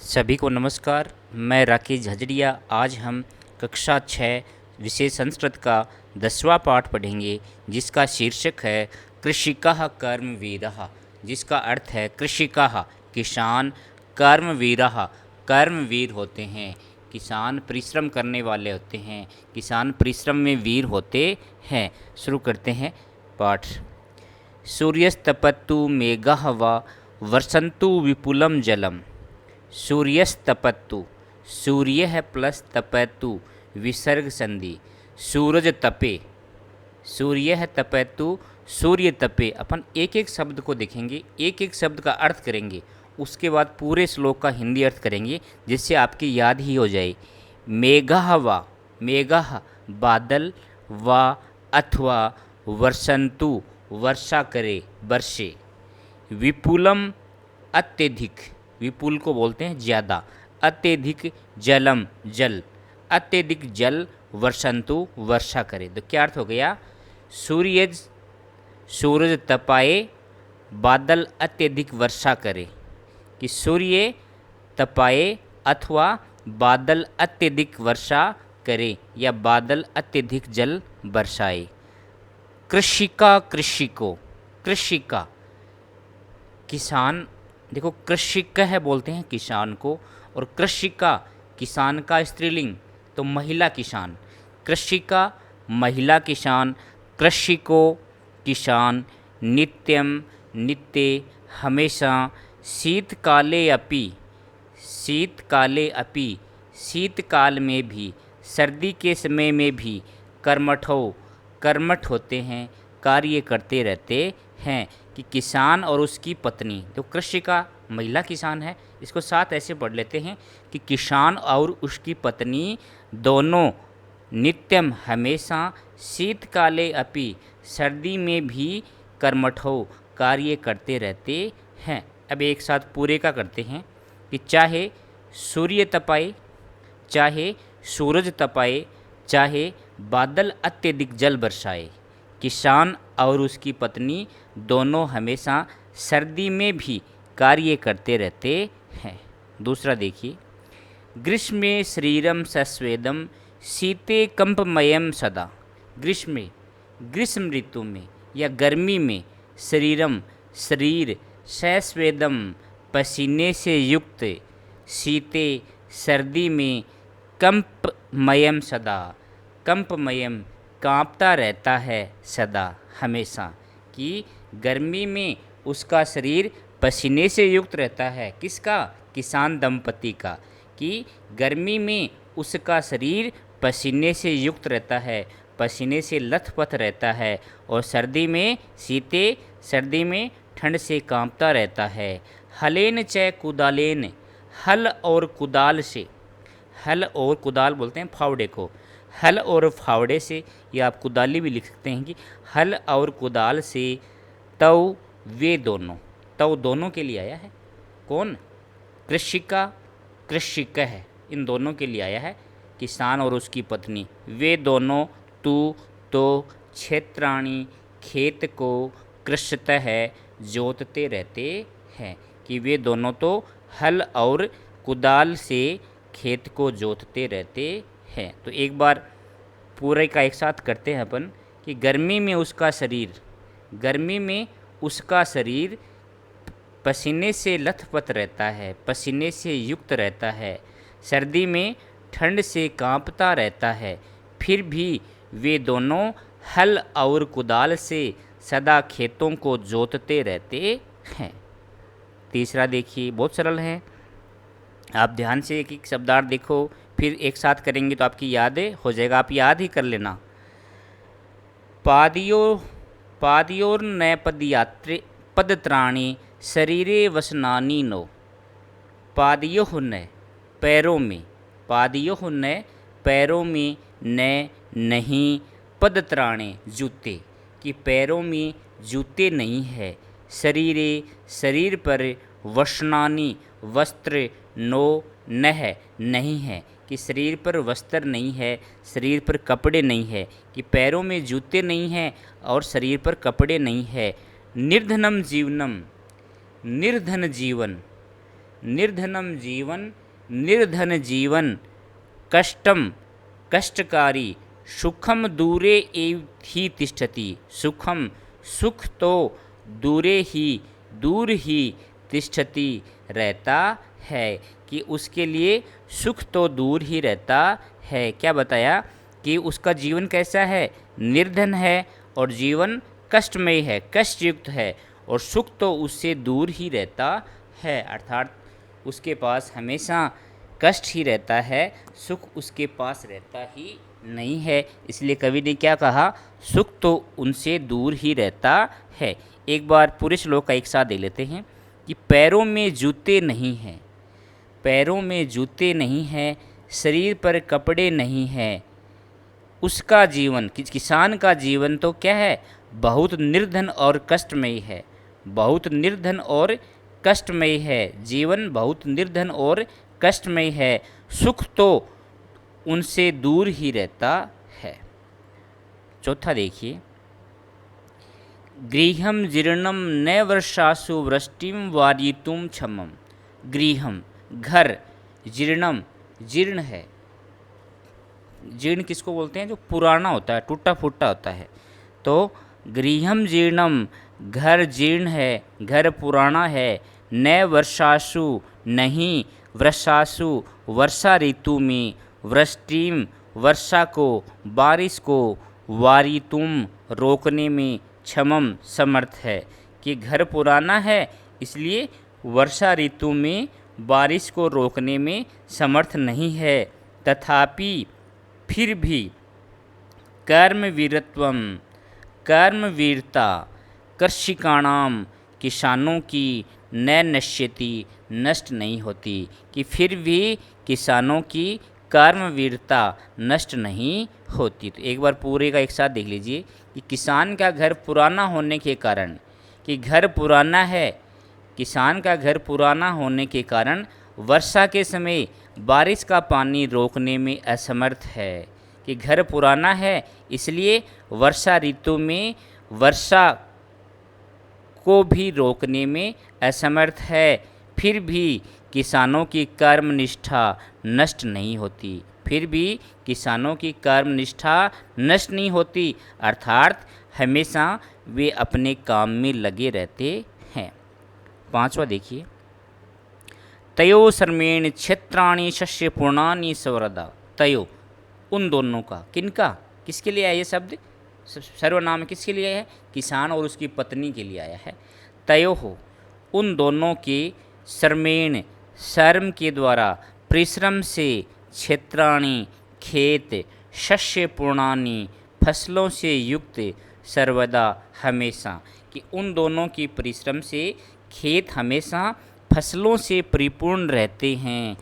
सभी को नमस्कार। मैं राकेश झजरिया। आज हम कक्षा 6 विषय संस्कृत का 10वां पाठ पढ़ेंगे, जिसका शीर्षक है कृषिकः कर्मवीरः, जिसका अर्थ है कृषिकः किसान, कर्मवीरः कर्मवीर होते हैं। किसान परिश्रम करने वाले होते हैं, किसान परिश्रम में वीर होते हैं। शुरू करते हैं पाठ। सूर्यस्तपत्तु मेघः वा वर्षन्तु विपुलं जलम। सूर्यस्तपत्तु, सूर्य है प्लस तपैतु विसर्ग संधि। सूरज तपे, सूर्य है तपैतु, सूर्य तपे। अपन एक एक शब्द को देखेंगे, एक एक शब्द का अर्थ करेंगे, उसके बाद पूरे श्लोक का हिंदी अर्थ करेंगे, जिससे आपकी याद ही हो जाए। मेघः वा, मेघः बादल, वा अथवा वर्षन्तु वर्षा करे, वर्षे। विपुलम अत्यधिक, विपुल को बोलते हैं ज़्यादा, अत्यधिक जलम जल, अत्यधिक जल वर्षन्तु वर्षा करे। तो क्या अर्थ हो गया? सूरज तपाए, बादल अत्यधिक वर्षा करे। कि सूर्य तपाए अथवा बादल अत्यधिक वर्षा करे, या बादल अत्यधिक जल बरसाए। कृषिका, कृषिको, कृषिका किसान। देखो कृषिकः बोलते हैं किसान को, और कृषिका किसान का स्त्रीलिंग, तो महिला किसान। कृषिका महिला किसान, कृषिको किसान। नित्यम नित्य, हमेशा। शीतकाले अपि, शीतकाले अपि शीतकाल में भी, सर्दी के समय में भी। कर्मठो कर्मठ होते हैं, कार्य करते रहते हैं। कि किसान और उसकी पत्नी, तो कृषि का महिला किसान है, इसको साथ ऐसे पढ़ लेते हैं कि किसान और उसकी पत्नी दोनों नित्यम हमेशा, शीतकाले अपि सर्दी में भी, कर्मठो कार्य करते रहते हैं। अब एक साथ पूरे का करते हैं कि चाहे सूर्य तपाए, चाहे सूरज तपाए, चाहे बादल अत्यधिक जल बरसाए, किसान और उसकी पत्नी दोनों हमेशा सर्दी में भी कार्य करते रहते हैं। दूसरा देखिए। ग्रीष्मे शरीरम सस्वेदम, शीते कंपमयम सदा। ग्रीष्म, ग्रीष्म ऋतु में या गर्मी में, शरीरम शरीर, सस्वेदम पसीने से युक्त, शीते सर्दी में, कंपमयम सदा, कंपमयम कांपता रहता है, सदा हमेशा। कि गर्मी में उसका शरीर पसीने से युक्त रहता है। किसका? किसान दंपति का। कि गर्मी में उसका शरीर पसीने से युक्त रहता है, पसीने से लथपथ रहता है, और सर्दी में, शीते सर्दी में ठंड से कांपता रहता है। हलेन च कुदालेन, हल और कुदाल से, हल और कुदाल बोलते हैं फावड़े को, हल और फावड़े से, या आप कुदाली भी लिख सकते हैं कि हल और कुदाल से। तव वे दोनों, तव दोनों के लिए आया है। कौन? कृषिका, कृषिकः, इन दोनों के लिए आया है, किसान और उसकी पत्नी। वे दोनों तू तो क्षेत्राणी खेत को, कृषतः जोतते रहते हैं। कि वे दोनों तो हल और कुदाल से खेत को जोतते रहते हैं। तो एक बार पूरे का एक साथ करते हैं अपन कि गर्मी में उसका शरीर, गर्मी में उसका शरीर पसीने से लथपथ रहता है, पसीने से युक्त रहता है, सर्दी में ठंड से कांपता रहता है, फिर भी वे दोनों हल और कुदाल से सदा खेतों को जोतते रहते हैं। तीसरा देखिए, बहुत सरल है, आप ध्यान से एक एक शब्दार्थ देखो, फिर एक साथ करेंगे तो आपकी यादें हो जाएगा, आप याद ही कर लेना। पादियो पादियोर न पदयात्रे पदत्राणी, शरीरे वसनानी नो। पादियों न पैरों में, पादियों न पैरों में, न नहीं, पदत्राणे जूते, कि पैरों में जूते नहीं है। शरीरे शरीर पर, वसनानी वस्त्र, नो न है नहीं है, कि शरीर पर वस्त्र नहीं है, शरीर पर कपड़े नहीं है। कि पैरों में जूते नहीं हैं और शरीर पर कपड़े नहीं है। निर्धनम जीवनम, निर्धन जीवन, निर्धनम जीवन, निर्धन जीवन, कष्टम कष्टकारी, सुखम दूरे एव ही तिष्ठति, सुखम सुख तो दूरे ही दूर ही तिष्ठति रहता है, कि उसके लिए सुख तो दूर ही रहता है। क्या बताया कि उसका जीवन कैसा है, निर्धन है और जीवन कष्टमय है, कष्टयुक्त है, और सुख तो उससे दूर ही रहता है, अर्थात उसके पास हमेशा कष्ट ही रहता है, सुख उसके पास रहता ही नहीं है। इसलिए कवि ने क्या कहा, सुख तो उनसे दूर ही रहता है। एक बार पूरे श्लोक का एक साथ दे लेते हैं कि पैरों में जूते नहीं हैं, पैरों में जूते नहीं हैं, शरीर पर कपड़े नहीं हैं, उसका जीवन, किसान का जीवन तो क्या है, बहुत निर्धन और कष्टमय है, बहुत निर्धन और कष्टमय है, जीवन बहुत निर्धन और कष्टमय है, सुख तो उनसे दूर ही रहता है। चौथा देखिए, गृहम जीर्णम न वर्षासु वृष्टिम वारितुम क्षमम, गृहम घर, जीर्णम जीर्ण है, जीर्ण किसको बोलते हैं, जो पुराना होता है, टूटा फूटा होता है। तो गृहम जीर्णम घर जीर्ण है, घर पुराना है, न वर्षासु नहीं, वर्षासु वर्षा ऋतु में, वृष्टिम वर्षा को, बारिश को, वारितुम रोकने में, क्षमम समर्थ है, कि घर पुराना है इसलिए वर्षा ऋतु में बारिश को रोकने में समर्थ नहीं है, तथापि फिर भी कर्मवीरत्वम, कर्मवीरता, कृषिकाणाम किसानों की न नश्यति नष्ट नहीं होती, कि फिर भी किसानों की कर्मवीरता नष्ट नहीं होती। तो एक बार पूरे का एक साथ देख लीजिए कि किसान का घर पुराना होने के कारण, कि घर पुराना है, किसान का घर पुराना होने के कारण वर्षा के समय बारिश का पानी रोकने में असमर्थ है, कि घर पुराना है इसलिए वर्षा ऋतु में वर्षा को भी रोकने में असमर्थ है, फिर भी किसानों की कर्मनिष्ठा नष्ट नहीं होती, फिर भी किसानों की कर्मनिष्ठा नष्ट नहीं होती, अर्थात हमेशा वे अपने काम में लगे रहते हैं। पांचवा देखिए, तयो सर्मेण क्षेत्राणि शस्य पूर्णानि स्वरदा, तयो उन दोनों का, किनका, किसके लिए आया ये शब्द, सर्वनाम किसके लिए है, किसान और उसकी पत्नी के लिए आया है। तयो हो उन दोनों के, सर्मेण शर्म के द्वारा, परिश्रम से, क्षेत्राणि खेत, शस्य पूर्णानि फसलों से युक्त, सर्वदा हमेशा, कि उन दोनों की परिश्रम से खेत हमेशा फसलों से परिपूर्ण रहते हैं।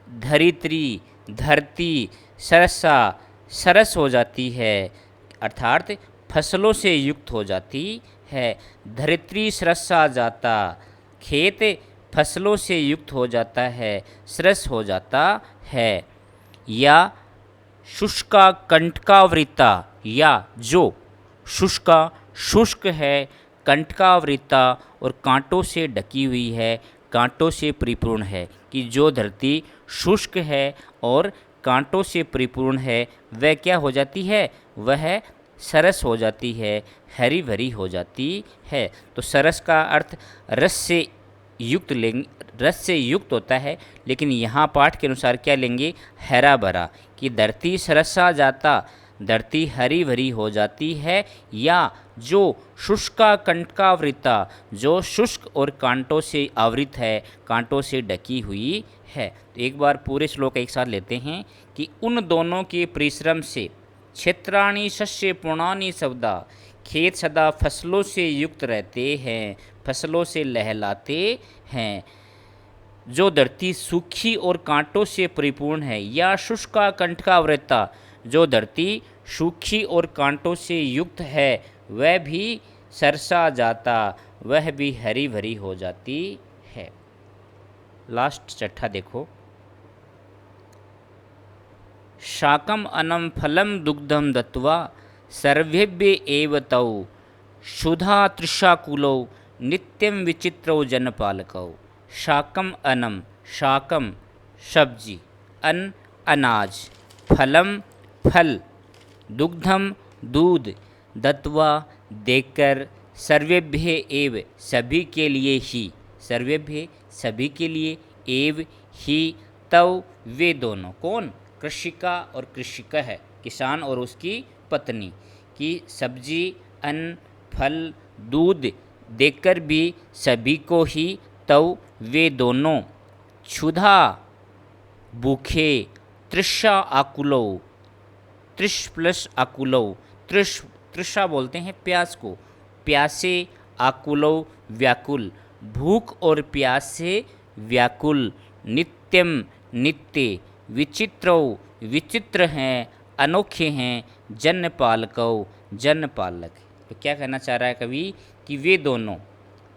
धरित्री धरती सरसा सरस हो जाती है, अर्थात फसलों से युक्त हो जाती है। धरित्री सरसा जाता, खेत फसलों से युक्त हो जाता है, सरस हो जाता है। या शुष्का कंटकावृता, या जो शुष्का शुष्क है, कंटकावृता और कांटों से ढकी हुई है, कांटों से परिपूर्ण है, कि जो धरती शुष्क है और कांटों से परिपूर्ण है वह क्या हो जाती है, वह सरस हो जाती है, हरी भरी हो जाती है। तो सरस का अर्थ रस से युक्त लेंगे, रस से युक्त होता है, लेकिन यहाँ पाठ के अनुसार क्या लेंगे, हरा भरा, कि धरती सरसा जाता, धरती हरी भरी हो जाती है। या जो शुष्का कंटकावृता, जो शुष्क और कांटों से आवृत है, कांटों से ढकी हुई है। तो एक बार पूरे श्लोक एक साथ लेते हैं कि उन दोनों के परिश्रम से, क्षेत्राणि शस्य पूर्णानि सवदा, खेत सदा फसलों से युक्त रहते हैं, फसलों से लहलाते हैं। जो धरती सूखी और कांटों से परिपूर्ण है, या शुष्का कंटकावृता, जो धरती सूखी और कांटों से युक्त है वह भी सरसा जाता, वह भी हरी भरी हो जाती है। लास्ट छठा देखो, शाकम अनम फलम दुग्धम दत्वा सर्वेभ्य एव तौ, क्षुधा तृषाकुलौ नित्यं विचित्रौ जनपालकौ। शाकम अनम, शाकम सब्जी, अनाज, फलम फल, दुग्धम दूध, दत्वा देकर, सर्वेभ्य एव सभी के लिए ही, सर्वेभ्य सभी के लिए, एव ही तव वे दोनों, कौन? कृषिका और कृषिका है, किसान और उसकी पत्नी, की सब्जी अन्न फल दूध देकर भी सभी को ही, तव वे दोनों, क्षुधा भूखे, तृषा आकुलो, तृष प्लस आकुलो, तृषा बोलते हैं प्यास को, प्यासे, आकुलो व्याकुल, भूख और प्यास से व्याकुल, नित्यम नित्य, विचित्रो विचित्र हैं, अनोखे हैं, जन पालको जन पालक। तो क्या कहना चाह रहा है कवि कि वे दोनों,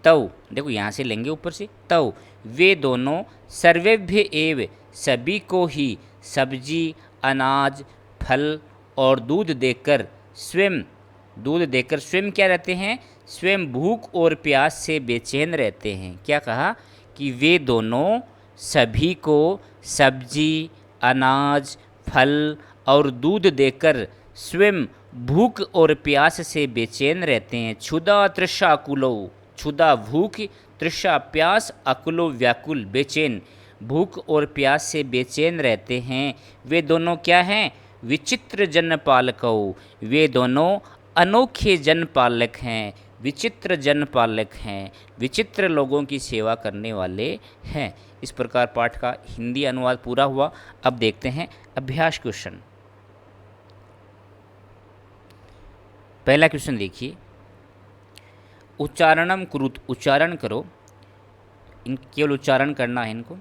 तव देखो यहाँ से लेंगे ऊपर से, तव वे दोनों, सर्वेभ्य एव सभी को ही, सब्जी अनाज फल और दूध देकर स्वयं क्या रहते हैं? स्वयं भूख और प्यास से बेचैन रहते हैं। क्या कहा कि वे दोनों सभी को सब्जी अनाज फल और दूध देकर स्वयं भूख और प्यास से बेचैन रहते हैं। क्षुधा तृषा अकुलो, क्षुधा भूख, तृषा प्यास, अकुलो व्याकुल बेचैन, भूख और प्यास से बेचैन रहते हैं। वे दोनों क्या हैं? विचित्र जन पालको, वे दोनों अनोखे जन पालक हैं, विचित्र जन पालक हैं, विचित्र लोगों की सेवा करने वाले हैं। इस प्रकार पाठ का हिंदी अनुवाद पूरा हुआ। अब देखते हैं अभ्यास क्वेश्चन। पहला क्वेश्चन देखिए, उच्चारणम कुरुत, उच्चारण करो, इन केवल उच्चारण करना है इनको।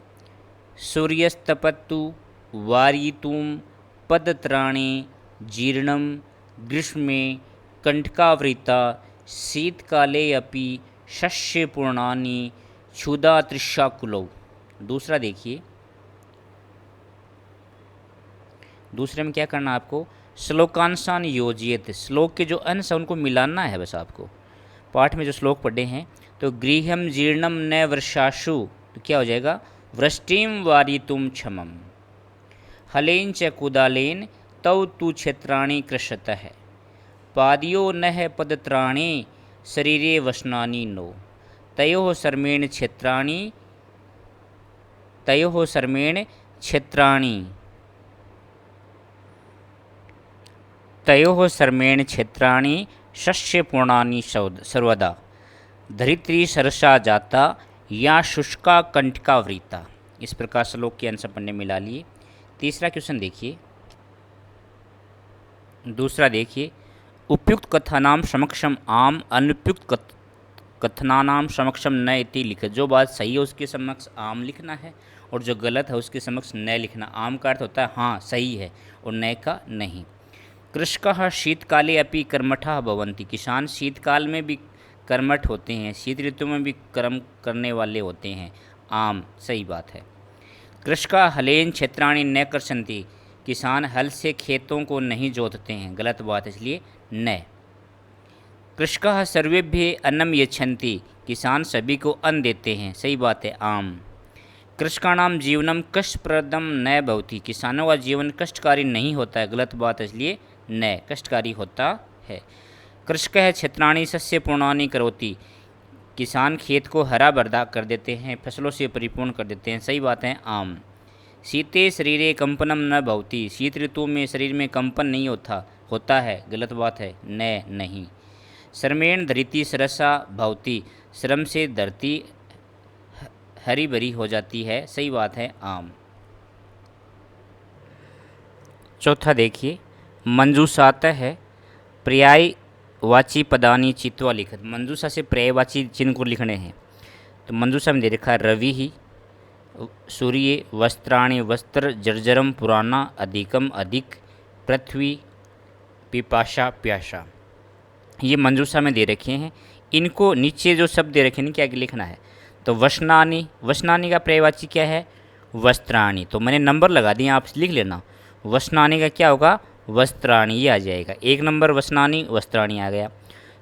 सूर्यस्तपत्तु वारितुम पदत्राणे जीर्णम ग्रीष्मे कंटकावृता शीतकाले अपि शस्य पूर्णानि क्षुधा तृषाकुलौ। दूसरा देखिए, दूसरे में क्या करना है आपको? श्लोकांशान योजित, श्लोक के जो अंश है उनको मिलाना है बस आपको। पाठ में जो श्लोक पढ़े हैं, तो गृहम जीर्णम न वर्षाशु, तो क्या हो जाएगा? वृष्टिम वारितुम क्षमम, हलेन च कुदालेन तौ तु क्षेत्राणि कृशतः, पादयो न पदत्राणे शरीरे वसनानि नो, तयोः सर्मेण क्षेत्राणि, तयोः सर्मेण क्षेत्राणि, तयोः सर्मेण क्षेत्राणि शस्य पूर्णानि सर्वदा, धरित्री सरसा जाता या शुष्का कंटकावृता। इस प्रकार श्लोक के अंश अपन ने मिला लिए। तीसरा क्वेश्चन देखिए, दूसरा देखिए, उपयुक्त कथानाम समक्षम आम, अनुपयुक्त कथनानाम समक्षम न इति लिख। जो बात सही है उसके समक्ष आम लिखना है और जो गलत है उसके समक्ष न लिखना। आम का अर्थ होता है हाँ सही है और न का नहीं। कृषकः शीतकाले अपि कर्मठः भवन्ति, किसान शीतकाल में भी कर्मठ होते हैं, शीत ऋतु में भी कर्म करने वाले होते हैं। आम सही बात है। कृषका हलेन क्षेत्राणि न कर्षन्ति, किसान हल से खेतों को नहीं जोतते हैं, गलत बात है इसलिए न। कृषकः सर्वेभ्य अन्नम यच्छन्ति, किसान सभी को अन्न देते हैं, सही बात है आम। कृषकाणाम जीवनम कष्टप्रदम न भवति, किसानों का जीवन कष्टकारी नहीं होता है, गलत बात है इसलिए न, कष्टकारी होता है। कृषकः क्षेत्राणि सस्य पूर्णानि करोति, किसान खेत को हरा भरा कर देते हैं, फसलों से परिपूर्ण कर देते हैं, सही बात है आम। शीते शरीरे कंपनम न भवति, शीत ऋतु में शरीर में कंपन नहीं होता है, गलत बात है न नहीं। श्रमेण धरिती सरसा भवति, श्रम से धरती हरी भरी हो जाती है, सही बात है आम। चौथा देखिए, मंजूषातः है पर्याय वाची पदानी चित्वा लिखत, मंजूषा से पर्यायवाची चिन्ह को लिखने हैं। तो मंजूषा में दे रखा रवि ही, सूर्य, वस्त्राणि वस्त्र, जर्जरम पुराना, अधिकम अधिक, पृथ्वी, पिपाशा प्यासा। ये मंजूषा में दे रखे हैं। इनको नीचे जो शब्द दे रखे हैं क्या लिखना है? तो वसनानी, वसनानी का पर्यायवाची क्या है? वस्त्राणि। तो मैंने नंबर लगा दिए, आप लिख लेना। वसनानी का क्या होगा? वस्त्राणि, ये आ जाएगा। 1 नंबर वसनानी वस्त्राणि आ गया।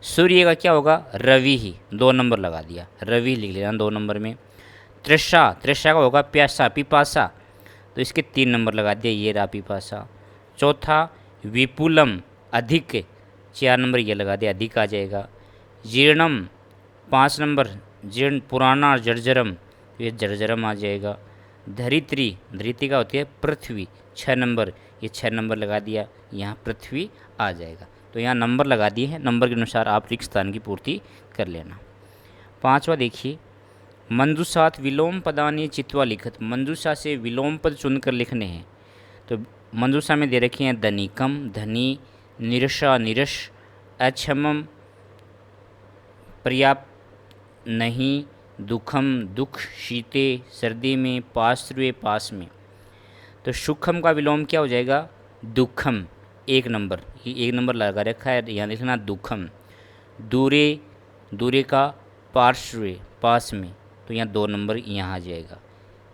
सूर्य का क्या होगा? रवि ही, 2 नंबर लगा दिया, रवि लिख लेना 2 नंबर में। तृषा, तृषा का होगा प्यासा, पिपासा, तो इसके 3 नंबर लगा दिया, ये रहा पिपासा। चौथा विपुलम, अधिक, 4 नंबर ये लगा दिया, अधिक आ जाएगा। जीर्णम, 5 नंबर, जीर्ण पुराना, जर्जरम, ये जर्जरम आ जाएगा। धरित्री, धरित्री का होती है पृथ्वी, 6 नंबर, ये 6 नंबर लगा दिया, यहाँ पृथ्वी आ जाएगा। तो यहाँ नंबर लगा दिए हैं, नंबर के अनुसार आप रिक्त स्थान की पूर्ति कर लेना। 5वां देखिए, मंजूषात विलोम पदानी चित्वा लिखत, मंजूषा से विलोम पद चुनकर लिखने हैं। तो मंजूषा में दे रखे हैं धनिकम, धनी, निरशा, निरश, अक्षमम, पर्याप्त, नहीं, दुखम, दुख, शीते, सर्दी में, पाश्रुए, पास में। तो सुखम का विलोम क्या हो जाएगा, दुखम, 1 नंबर, ये 1 नंबर लगा रखा है, यहाँ लिखना दुखम। दूरे, दूरे का पार्श्वे, पास में, तो यहाँ 2 नंबर यहाँ आ जाएगा।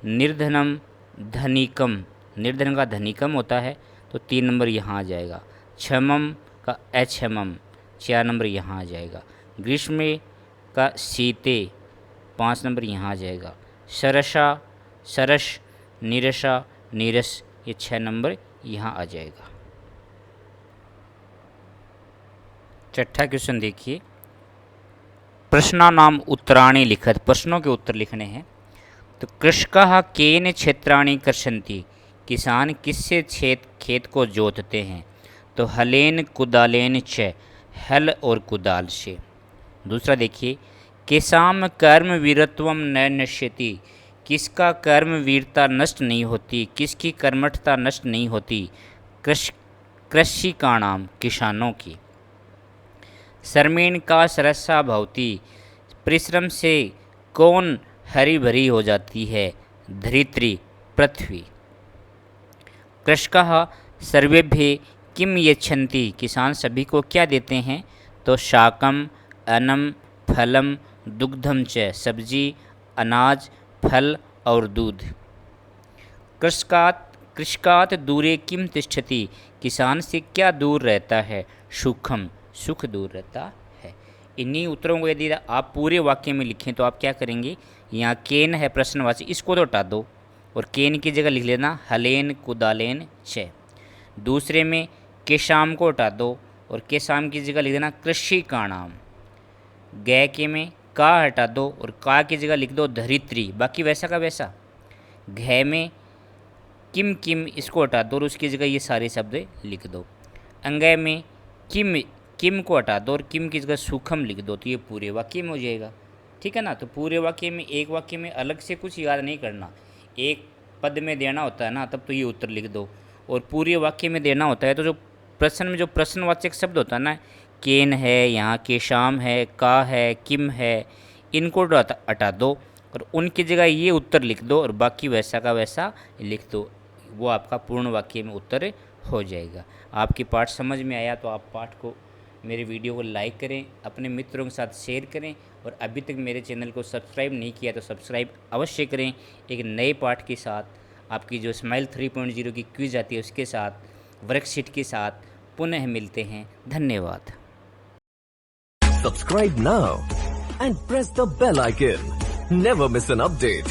निर्धनम, धनिकम, निर्धन का धनिकम होता है, तो 3 नंबर यहाँ आ जाएगा। क्षमम का अक्षमम, 4 नंबर यहाँ आ जाएगा। ग्रीष्म का शीते, 5 नंबर यहाँ आ जाएगा। सरसा, सरस, निरसा, नीरस, ये 6 नंबर यहाँ आ जाएगा। छठा क्वेश्चन देखिए, प्रश्नानाम उत्तराणि लिखत, प्रश्नों के उत्तर लिखने हैं। तो कृषकाः केन क्षेत्राणि कर्षन्ति, किसान किससे खेत को जोतते हैं। तो हलेन, कुदालेन च, हल और कुदाल से। दूसरा देखिए, केसाम कर्म वीरत्वम न नश्यति, किसका कर्म वीरता नष्ट नहीं होती, किसकी कर्मठता नष्ट नहीं होती। कृषिकाणाम, किसानों की। श्रमेण का सरसा भवती, परिश्रम से कौन हरी भरी हो जाती है। धरित्री, पृथ्वी। कृषकाः सर्वेभ्य किम यच्छन्ति, किसान सभी को क्या देते हैं। तो शाकम, अन्नम, फलम, दुग्धम च, सब्जी, अनाज, फल और दूध। कृषकात दूरे किम तिष्ठति, किसान से क्या दूर रहता है। सुखम, सुख दूर रहता है। इन्हीं उत्तरों को यदि आप पूरे वाक्य में लिखें तो आप क्या करेंगे, यहाँ केन है प्रश्नवाची, इसको तो हटा दो और केन की जगह लिख लेना हलेन, कुदालेन च। दूसरे में केशाम को हटा दो और केशाम की जगह लिख देना कृषि का नाम। गै के में का हटा दो और का की जगह लिख दो धरित्री, बाकी वैसा का वैसा। घै में किम किम, इसको हटा दो और उसकी जगह ये सारे शब्द लिख दो। अंगय में किम, किम को हटा दो और किम की जगह सुखम लिख दो, तो ये पूरे वाक्य में हो जाएगा। ठीक है ना। तो पूरे वाक्य में, एक वाक्य में अलग से कुछ याद नहीं करना, एक पद में देना होता है ना, तब तो ये उत्तर लिख दो। और पूरे वाक्य में देना होता है तो जो प्रश्न में जो प्रश्नवाचक शब्द होता है ना, केन है, यहाँ केशाम है, का है, किम है, इनको हटा दो और उनकी जगह ये उत्तर लिख दो और बाकी वैसा का वैसा लिख दो, वो आपका पूर्ण वाक्य में उत्तर हो जाएगा। आपकी पाठ समझ में आया तो आप पाठ को, मेरे वीडियो को लाइक करें, अपने मित्रों के साथ शेयर करें और अभी तक मेरे चैनल को सब्सक्राइब नहीं किया तो सब्सक्राइब अवश्य करें। एक नए पाठ के साथ, आपकी जो स्माइल 3.0 की क्विज आती है उसके साथ, वर्कशीट के साथ पुनः मिलते हैं। धन्यवाद। Subscribe now and press the bell icon. Never miss an update.